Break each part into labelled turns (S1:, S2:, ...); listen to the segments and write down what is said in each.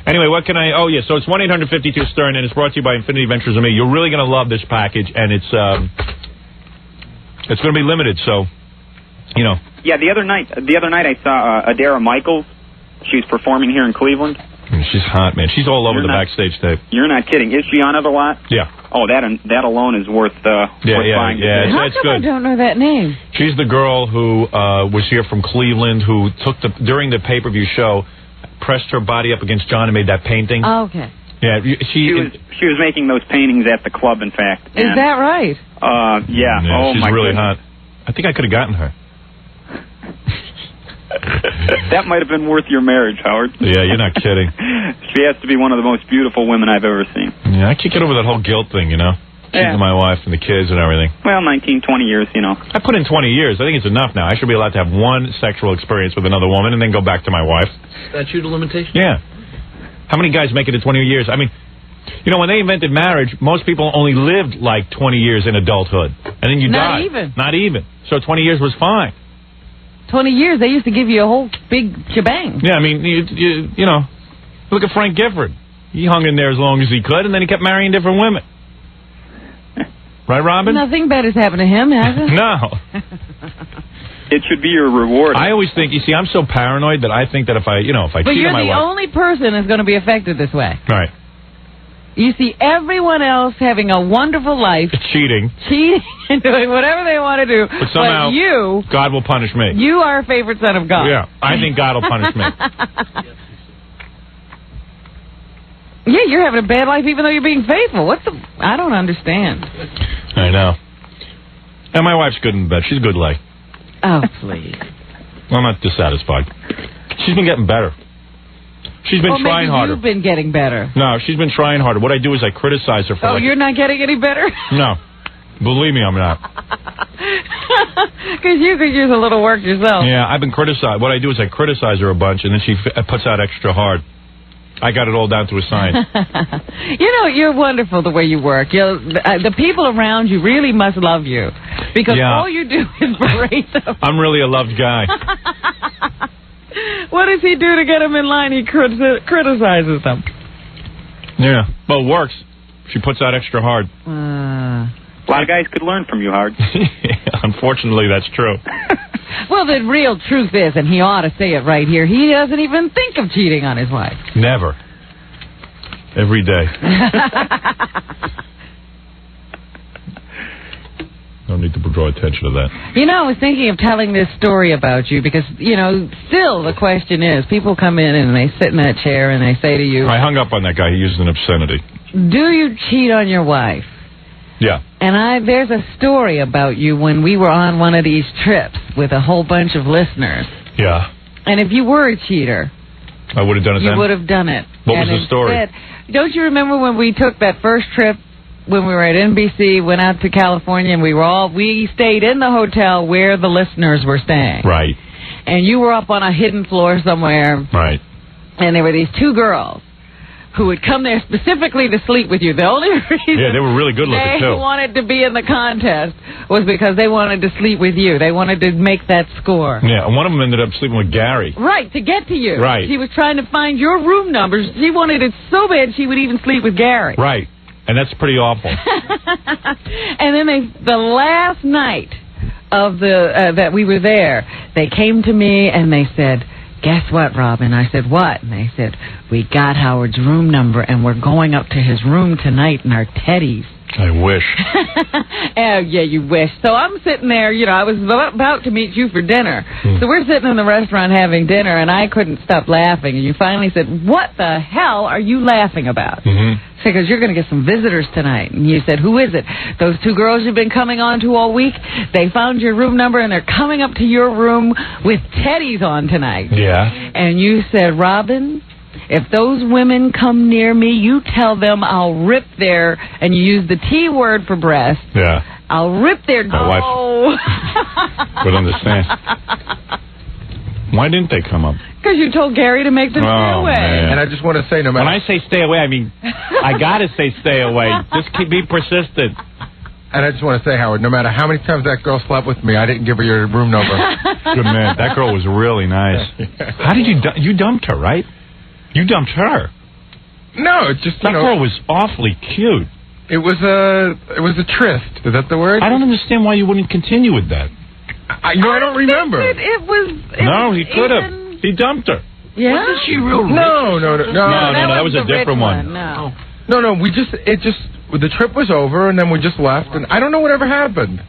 S1: Anyway, what can I... Oh, yeah, so it's 1-800-52-STERN, and it's brought to you by Infinity Ventures and me. You're really going to love this package, and it's going to be limited, so, you know.
S2: Yeah, the other night I saw Adara Michaels. She's performing here in Cleveland.
S1: She's hot, man. She's all over the backstage tape.
S2: You're not kidding. Is she on it a lot?
S1: Yeah.
S2: Oh, that alone is worth buying.
S1: Yeah,
S3: How come I don't know that name?
S1: She's the girl who was here from Cleveland, who during the pay-per-view show, pressed her body up against John and made that painting.
S3: Oh, okay.
S1: Yeah,
S2: she was making those paintings at the club, in fact.
S3: Is that right?
S2: Yeah. Oh,
S1: she's
S2: my
S1: really
S2: goodness.
S1: hot. I think I could have gotten her.
S2: That might have been worth your marriage, Howard.
S1: Yeah, you're not kidding.
S2: She has to be one of the most beautiful women I've ever seen.
S1: Yeah, I can't get over that whole guilt thing, you know? Cheating my wife and the kids and everything.
S2: Well, 19, 20 years, you know.
S1: I put in 20 years. I think it's enough now. I should be allowed to have one sexual experience with another woman and then go back to my wife.
S4: Statute of limitation?
S1: Yeah. How many guys make it to 20 years? I mean, you know, when they invented marriage, most people only lived like 20 years in adulthood. And then you died. Not even. So 20 years was fine.
S3: 20 years, they used to give you a whole big shebang.
S1: Yeah, I mean, you know, look at Frank Gifford. He hung in there as long as he could, and then he kept marrying different women. Right, Robin?
S3: Nothing bad's happened to him, has it?
S1: No.
S2: It should be your reward.
S1: I always think, you see, I'm so paranoid that I think that if I cheat on my wife...
S3: But you're the only person that's going to be affected this way.
S1: Right.
S3: You see everyone else having a wonderful life.
S1: Cheating
S3: and doing whatever they want to do.
S1: But somehow, God will punish me.
S3: You are a favorite son of God.
S1: Yeah, I think God will punish me.
S3: Yeah, you're having a bad life even though you're being faithful. I don't understand.
S1: I know. And my wife's good in bed. She's a good lay.
S3: Oh, please.
S1: I'm not dissatisfied. She's been getting better. She's been trying harder.
S3: You've been getting better.
S1: No, she's been trying harder. What I do is I criticize her for...
S3: Oh, you're not getting any better?
S1: No. Believe me, I'm not.
S3: Because you could use a little work yourself.
S1: Yeah, I've been criticized. What I do is I criticize her a bunch, and then she puts out extra hard. I got it all down to a science.
S3: You know, you're wonderful the way you work. The people around you really must love you. Because all you do is berate them.
S1: I'm really a loved guy.
S3: What does he do to get them in line? He criticizes them.
S1: Yeah. Well, it works. She puts out extra hard.
S2: A lot of guys could learn from you, Howard.
S1: Unfortunately, that's true.
S3: Well, the real truth is, and he ought to say it right here, he doesn't even think of cheating on his wife.
S1: Never. Every day. No need to draw attention to that.
S3: You know, I was thinking of telling this story about you because, you know, still the question is, people come in and they sit in that chair and they say to you...
S1: I hung up on that guy. He used an obscenity.
S3: Do you cheat on your wife?
S1: Yeah.
S3: And there's a story about you when we were on one of these trips with a whole bunch of listeners.
S1: Yeah.
S3: And if you were a cheater...
S1: I would have done it then?
S3: You would have done it.
S1: What was the story?
S3: Don't you remember when we took that first trip when we were at NBC, went out to California, and we stayed in the hotel where the listeners were staying.
S1: Right.
S3: And you were up on a hidden floor somewhere.
S1: Right.
S3: And there were these two girls who would come there specifically to sleep with you. The only reason
S1: they were really good looking,
S3: they wanted to be in the contest was because they wanted to sleep with you. They wanted to make that score.
S1: Yeah, and one of them ended up sleeping with Gary.
S3: Right, to get to you.
S1: Right.
S3: She was trying to find your room numbers. She wanted it so bad she would even sleep with Gary.
S1: Right. And that's pretty awful.
S3: And then the last night of that we were there, they came to me and they said, "Guess what, Robin?" I said, "What?" And they said, "We got Howard's room number and we're going up to his room tonight in our teddies."
S1: I wish.
S3: Oh, yeah, you wish. So I'm sitting there, you know, I was about to meet you for dinner. So we're sitting in the restaurant having dinner, and I couldn't stop laughing. And you finally said, "What the hell are you laughing about?" Because you're going to get some visitors tonight. And you said, "Who is it?" "Those two girls you've been coming on to all week. They found your room number, and they're coming up to your room with teddies on tonight."
S1: Yeah.
S3: And you said, "Robin, if those women come near me, you tell them I'll rip their," and you use the T word for breast.
S1: Yeah.
S3: "I'll rip their..."
S1: My wife would understand. Why didn't they come up?
S3: Because you told Gary to make them stay away.
S1: Man.
S4: And I just want to say, no matter...
S1: When I say stay away, I mean, I got to say stay away. Just be persistent.
S4: And I just want to say, Howard, no matter how many times that girl slept with me, I didn't give her your room number.
S1: Good man. That girl was really nice. How did you dumped her, right? You dumped her.
S4: No, it just,
S1: that girl was awfully cute.
S4: It was a tryst. Is that the word?
S1: I don't understand why you wouldn't continue with that.
S4: I don't remember.
S1: He could have. He dumped her.
S3: Yeah?
S5: Wasn't she real rich?
S1: No, that was a different one.
S3: No,
S4: the trip was over, and then we just left, and I don't know whatever happened.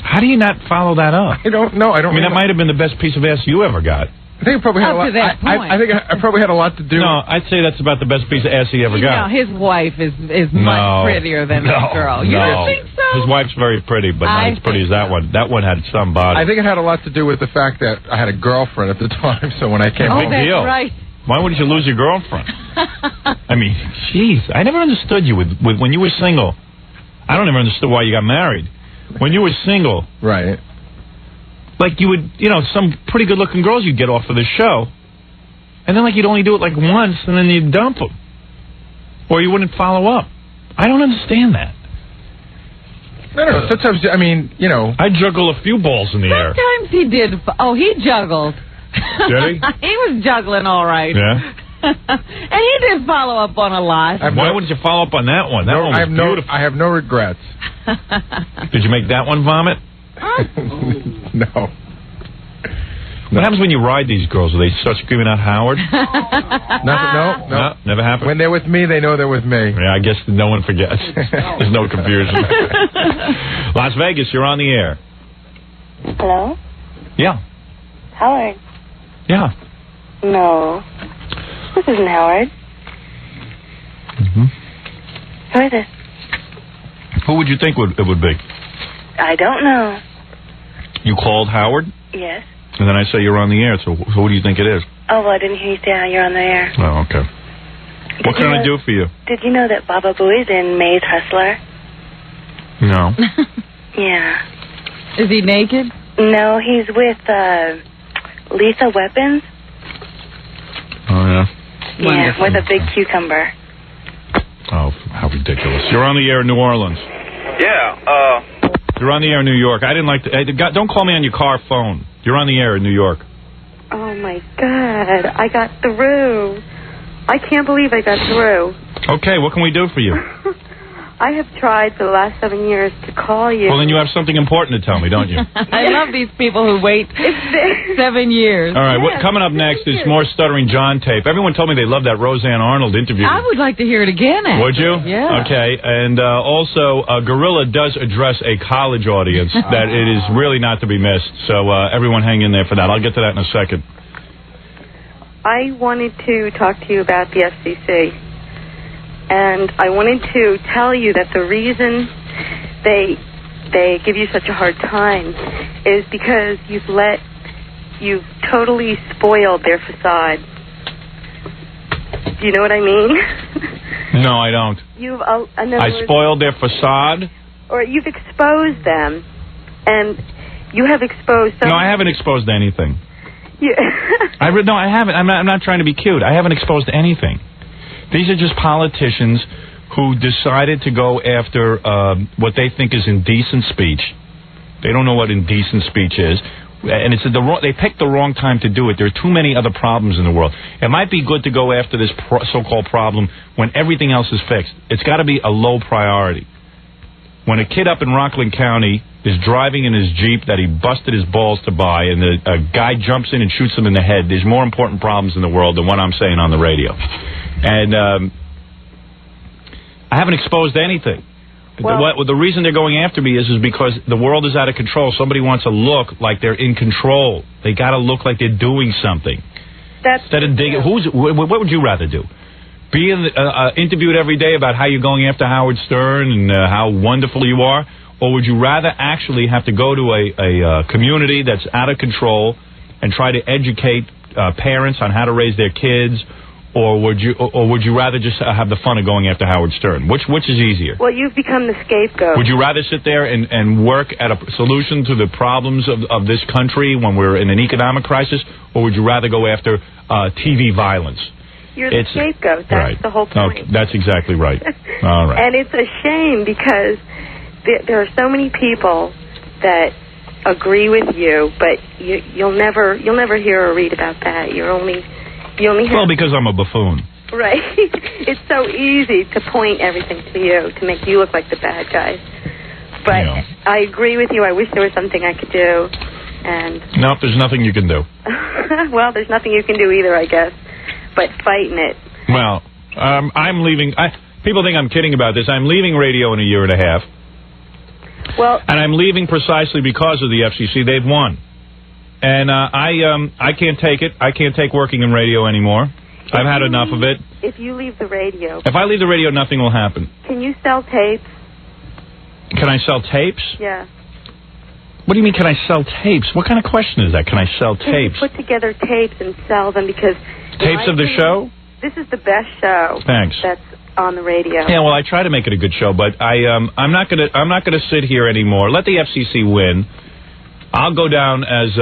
S1: How do you not follow that up?
S4: I don't know.
S1: I mean, that might have been the best piece of ass you ever got.
S4: I think it probably had a lot. I think I probably had a lot to do.
S1: No, I'd say that's about the best piece of ass he ever got.
S3: No, his wife is much prettier than that girl. You don't think so?
S1: His wife's very pretty, but not as pretty as that one. That one had some body.
S4: I think it had a lot to do with the fact that I had a girlfriend at the time, so when I came home...
S1: Big deal.
S3: Right.
S1: Why wouldn't you lose your girlfriend? I mean, jeez, I never understood you with when you were single. I don't ever understood why you got married. When you were single...
S4: Right.
S1: Like you would, some pretty good-looking girls you'd get off of the show, and then you'd only do it once, and then you'd dump them, or you wouldn't follow up. I don't understand that.
S4: No. Sometimes, I mean,
S1: I juggle a few balls in the air.
S3: Sometimes he did. Oh, he juggled.
S1: Did he?
S3: He was juggling all right.
S1: Yeah.
S3: And he did follow up on a lot.
S1: Why wouldn't you follow up on that one? That one was beautiful.
S4: I have no regrets.
S1: Did you make that one vomit?
S4: No.
S1: What happens when you ride these girls? Are they start screaming out Howard?
S4: No,
S1: never happened.
S4: When they're with me, they know they're with me.
S1: Yeah, I guess no one forgets. There's no confusion. Las Vegas, you're on the air.
S6: Hello?
S1: Yeah.
S6: Howard?
S1: Yeah.
S6: No. This isn't Howard. Who is this?
S1: Who would you think it would be?
S6: I don't know.
S1: You called Howard?
S6: Yes.
S1: And then I say you're on the air, so who do you think it is?
S6: Oh, well, I didn't hear you say you're on the air.
S1: Oh, okay. What can I do for you?
S6: Did you know that Baba Booey's in May's Hustler?
S1: No.
S3: Yeah. Is he naked?
S6: No, he's with Lisa Weapons.
S1: Oh, yeah?
S6: Yeah, with a big cucumber.
S1: Oh, how ridiculous. You're on the air in New Orleans.
S7: Yeah,
S1: You're on the air in New York. I didn't like to... don't call me on your car phone. You're on the air in New York.
S6: Oh, my God. I got through. I can't believe I got through.
S1: Okay, what can we do for you?
S6: I have tried for the last 7 years to call you.
S1: Well, then you have something important to tell me, don't you?
S3: I love these people who wait 7 years.
S1: All right, coming up next is more Stuttering John tape. Everyone told me they loved that Roseanne Arnold interview.
S3: I would like to hear it again, actually.
S1: Would you?
S3: Yeah.
S1: Okay, and also, Gorilla does address a college audience that it is really not to be missed. So everyone hang in there for that. I'll get to that in a second.
S6: I wanted to talk to you about the FCC. And I wanted to tell you that the reason they give you such a hard time is because you've totally spoiled their facade. Do you know what I mean?
S1: No, I don't. I spoiled their facade?
S6: Or you've exposed them, and you have exposed...
S1: No, I haven't exposed anything.
S6: No,
S1: I haven't. I'm not trying to be cute. I haven't exposed anything. These are just politicians who decided to go after what they think is indecent speech. They don't know what indecent speech is. And they picked the wrong time to do it. There are too many other problems in the world. It might be good to go after this so-called problem when everything else is fixed. It's got to be a low priority. When a kid up in Rockland County is driving in his Jeep that he busted his balls to buy and a guy jumps in and shoots him in the head, there's more important problems in the world than what I'm saying on the radio. And I haven't exposed anything. The reason they're going after me is because the world is out of control. Somebody wants to look like they're in control. They got to look like they're doing something. Instead of digging, what would you rather do? Be interviewed every day about how you're going after Howard Stern and how wonderful you are? Or would you rather actually have to go to a community that's out of control and try to educate parents on how to raise their kids? Or would you rather just have the fun of going after Howard Stern? Which is easier?
S6: Well, you've become the scapegoat.
S1: Would you rather sit there and work at a solution to the problems of this country when we're in an economic crisis? Or would you rather go after TV violence?
S6: You're the scapegoat. That's the whole point.
S1: Okay, that's exactly right. All right.
S6: And it's a shame because there are so many people that agree with you, but you'll never hear or read about that. You only have...
S1: Well, because I'm a buffoon.
S6: Right. It's so easy to point everything to you, to make you look like the bad guy. But
S1: Yeah.
S6: I agree with you. I wish there was something I could do. And
S1: Nope, there's nothing you can do.
S6: well, there's nothing you can do either, I guess. But fighting it.
S1: Well, I'm leaving. People think I'm kidding about this. I'm leaving radio in a year and a half.
S6: Well,
S1: And I'm leaving precisely because of the FCC. They've won. And I can't take it. I can't take working in radio anymore. I've had enough of it.
S6: If you leave the radio,
S1: If I leave the radio, nothing will happen.
S6: can you sell tapes?
S1: Can I sell tapes?
S6: Yeah.
S1: What do you mean, can I sell tapes? What kind of question is that? Can I sell
S6: Can you
S1: tapes?
S6: put together tapes and sell them? Because
S1: Tapes of the show?
S6: This is the best show.
S1: Thanks.
S6: That's on the radio.
S1: Yeah, well, I try to make it a good show, but I'm not gonna sit here anymore. Let the FCC win. I'll go down as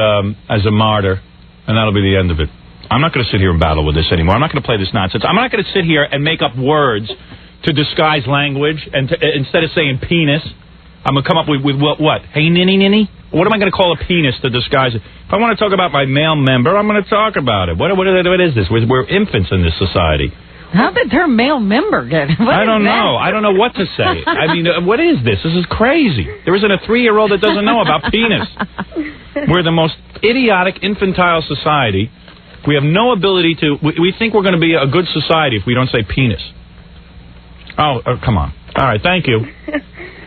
S1: a martyr, and that'll be the end of it. I'm not going to sit here and battle with this anymore. I'm not going to play this nonsense. I'm not going to sit here and make up words to disguise language, and instead of saying penis, I'm going to come up with what? Hey, ninny? What am I going to call a penis to disguise it? If I want to talk about my male member, I'm going to talk about it. What is this? We're infants in this society.
S3: How did the term male member get?
S1: I don't know. I don't know what to say. I mean, what is this? This is crazy. There isn't a 3-year-old that doesn't know about penis. We're the most idiotic, infantile society. We have no ability to... We think we're going to be a good society if we don't say penis. Oh, come on. All right, thank you.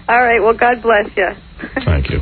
S6: All right, well, God bless you.
S1: Thank you.